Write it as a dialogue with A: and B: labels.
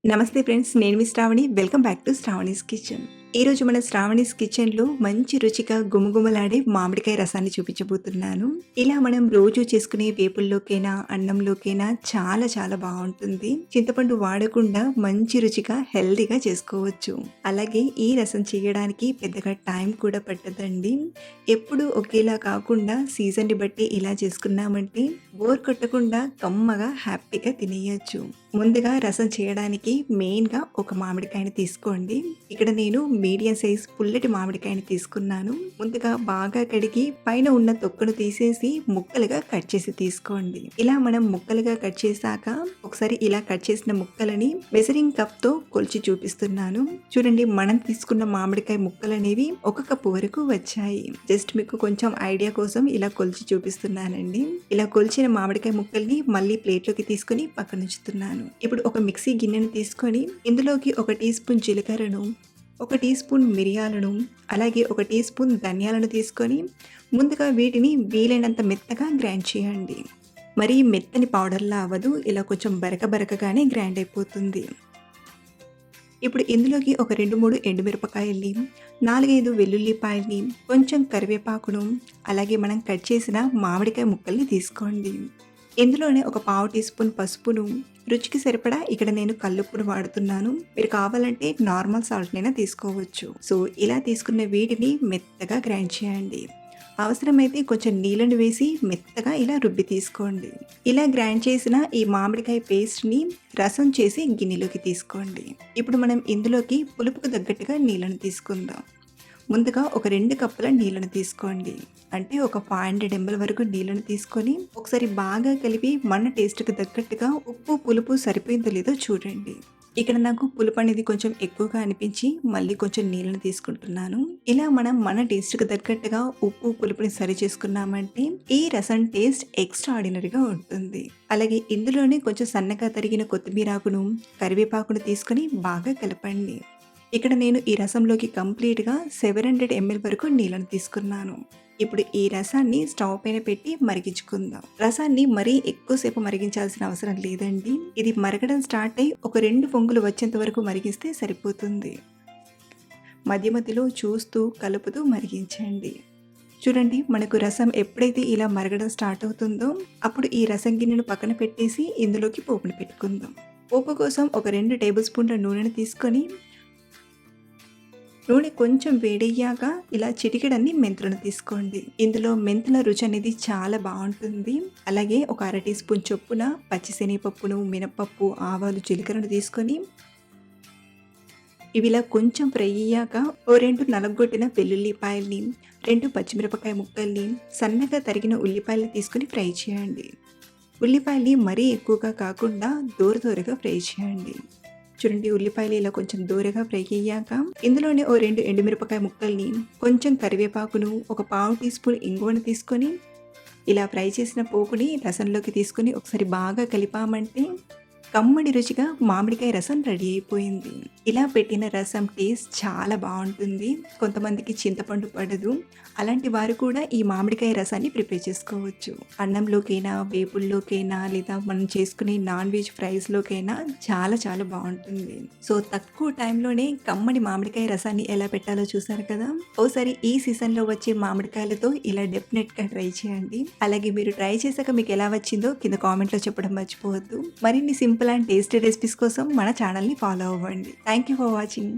A: నమస్తే ఫ్రెండ్స్. నేను మీ Shravani. Welcome back to Shravani's kitchen. ఈరోజు మన శ్రావణీస్ కిచెన్‌లో మంచి రుచిగా గుమగుమలాడే మామిడికాయ రసాన్ని చూపించబోతున్నాను. ఇలా మనం రోజు చేసుకునే వేపుల్లోకైనా, అన్నంలోకైనా చాలా చాలా బావుంటుంది. చింతపండు వాడకుండా మంచి రుచిగా, హెల్తీగా చేసుకోవచ్చు. అలాగే ఈ రసం చేయడానికి పెద్దగా టైం కూడా పట్టదండి. ఎప్పుడూ ఒకేలా కాకుండా సీజన్‌ని బట్టి ఇలా చేసుకున్నామంటే బోర్ కొట్టకుండా కమ్మగా, హ్యాపీగా తినేయొచ్చు. ముందుగా రసం చేయడానికి మెయిన్‌గా ఒక మామిడికాయని తీసుకోండి. ఇక్కడ నేను మీడియం సైజ్ పుల్లటి మామిడికాయని తీసుకున్నాను. ముందుగా బాగా కడిగి పైన ఉన్న తొక్కను తీసేసి ముక్కలుగా కట్ చేసి తీసుకోండి. ఇలా మనం ముక్కలుగా కట్ చేశాక ఒకసారి ఇలా కట్ చేసిన ముక్కలని మెజరింగ్ కప్‌తో కొలిచి చూపిస్తున్నాను. చూడండి, మనం తీసుకున్న మామిడికాయ ముక్కలనేవి 1 కప్పు వరకు వచ్చాయి. జస్ట్ మీకు కొంచెం ఐడియా కోసం ఇలా కొలిచి చూపిస్తున్నానండి. ఇలా కొలిచిన మామిడికాయ ముక్కల్ని మళ్ళీ ప్లేట్‌లోకి తీసుకొని పక్కనుంచుతున్నాను. ఇప్పుడు ఒక మిక్సీ గిన్నెను తీసుకొని ఇందులోకి 1 టీ స్పూన్ జీలకర్రను, 1 టీ స్పూన్ మిరియాలను, అలాగే 1 టీ స్పూన్ ధనియాలను తీసుకొని ముందుగా వీటిని వీలైనంత మెత్తగా గ్రైండ్ చేయండి. మరీ మెత్తని పౌడర్లా అవ్వదు, ఇలా కొంచెం బరకగానే గ్రైండ్ అయిపోతుంది. ఇప్పుడు ఇందులోకి ఒక 2, 3 ఎండుమిరపకాయల్ని, 4, 5 వెల్లుల్లిపాయల్ని, కొంచెం కరివేపాకును, అలాగే మనం కట్ చేసిన మామిడికాయ ముక్కల్ని తీసుకోండి. ఇందులోనే ఒక పావు టీ స్పూన్ పసుపును, రుచికి సరిపడా ఇక్కడ నేను కల్లుప్పును వాడుతున్నాను. మీరు కావాలంటే నార్మల్ సాల్ట్నైనా తీసుకోవచ్చు. సో ఇలా తీసుకున్న వీటిని మెత్తగా గ్రైండ్ చేయండి. అవసరమైతే కొంచెం నీళ్ళను వేసి మెత్తగా ఇలా రుబ్బి తీసుకోండి. ఇలా గ్రైండ్ చేసిన ఈ మామిడికాయ పేస్ట్ని రసం చేసి గిన్నెలోకి తీసుకోండి. ఇప్పుడు మనం ఇందులోకి పులుపుకు తగ్గట్టుగా నీళ్ళను తీసుకుందాం. ముందుగా ఒక 2 కప్పుల నీళ్ళను తీసుకోండి. అంటే ఒక 500 ml వరకు నీళ్ళను తీసుకొని ఒకసారి బాగా కలిపి మన టేస్ట్కి తగ్గట్టుగా ఉప్పు పులుపు సరిపోయిందో లేదో చూడండి. ఇక్కడ నాకు పులుపు అనేది కొంచెం ఎక్కువగా అనిపించి మళ్ళీ కొంచెం నీళ్ళని తీసుకుంటున్నాను. ఇలా మనం మన టేస్ట్కి తగ్గట్టుగా ఉప్పు పులుపుని సరి చేసుకున్నామంటే ఈ రసం టేస్ట్ ఎక్స్ట్రా ఆర్డినరీగా ఉంటుంది. అలాగే ఇందులోనే కొంచెం సన్నగా తరిగిన కొత్తిమీరాకును, కరివేపాకును తీసుకొని బాగా కలపండి. ఇక్కడ నేను ఈ రసంలోకి కంప్లీట్గా 700 ml వరకు నీళ్ళను తీసుకున్నాను. ఇప్పుడు ఈ రసాన్ని స్టవ్ పైన పెట్టి మరిగించుకుందాం. రసాన్ని మరీ ఎక్కువసేపు మరిగించాల్సిన అవసరం లేదండి. ఇది మరగడం స్టార్ట్ అయ్యి ఒక 2 పొంగులు వచ్చేంత వరకు మరిగిస్తే సరిపోతుంది. మధ్య మధ్యలో చూస్తూ కలుపుతూ మరిగించండి. చూడండి, మనకు రసం ఎప్పుడైతే ఇలా మరగడం స్టార్ట్ అవుతుందో అప్పుడు ఈ రసం గిన్నెను పక్కన పెట్టేసి ఇందులోకి పోపును పెట్టుకుందాం. పోపు కోసం ఒక 2 టేబుల్ స్పూన్ల నూనెను తీసుకొని నూనె కొంచెం వేడయ్యాక ఇలా చిటికెడన్ని మెంతులను తీసుకోండి. ఇందులో మెంతుల రుచి అనేది చాలా బాగుంటుంది. అలాగే ఒక 1/2 టీ స్పూన్ చొప్పున పచ్చిశనగపప్పును, మినపప్పు, ఆవాలు, జీలకర్రను తీసుకొని ఇవి ఇలా కొంచెం ఫ్రై అయ్యాక ఓ 2 నలగొట్టిన వెల్లుల్లిపాయల్ని, 2 పచ్చిమిరపకాయ ముక్కల్ని, సన్నగా తరిగిన ఉల్లిపాయలు తీసుకొని ఫ్రై చేయండి. ఉల్లిపాయల్ని మరీ ఎక్కువగా కాకుండా దూరగా ఫ్రై చేయండి. చూడండి, ఉల్లిపాయలు ఇలా కొంచెం దూరగా ఫ్రై అయ్యాక ఇందులోనే ఓ 2 ఎండుమిరపకాయ ముక్కల్ని, కొంచెం కరివేపాకును, ఒక పావు టీ స్పూన్ ఇంగువను తీసుకొని ఇలా ఫ్రై చేసిన పోపుని రసంలోకి తీసుకొని ఒకసారి బాగా కలిపామంటే కమ్మడి రుచిగా మామిడికాయ రసం రెడీ అయిపోయింది. ఇలా పెట్టిన రసం టేస్ట్ చాలా బాగుంటుంది. కొంతమందికి చింతపండు పడదు. అలాంటి వారు కూడా ఈ మామిడికాయ రసాన్ని ప్రిపేర్ చేసుకోవచ్చు. అన్నంలోకైనా, వేపుల్లోకైనా, లేదా మనం చేసుకునే నాన్ వెజ్ ఫ్రైస్లోకైనా చాలా చాలా బాగుంటుంది. సో తక్కువ టైంలోనే కమ్మడి మామిడికాయ రసాన్ని ఎలా పెట్టాలో చూసారు కదా. ఓసారి ఈ సీజన్లో వచ్చే మామిడికాయలతో ఇలా డెఫినెట్గా ట్రై చేయండి. అలాగే మీరు ట్రై చేశాక మీకు ఎలా వచ్చిందో కింద కామెంట్లో చెప్పడం మర్చిపోవద్దు. మరిన్ని సింపుల్ అండ్ టేస్టీ రెసిపీస్ కోసం మన ఛానల్ని ఫాలో అవ్వండి. Thank you for watching.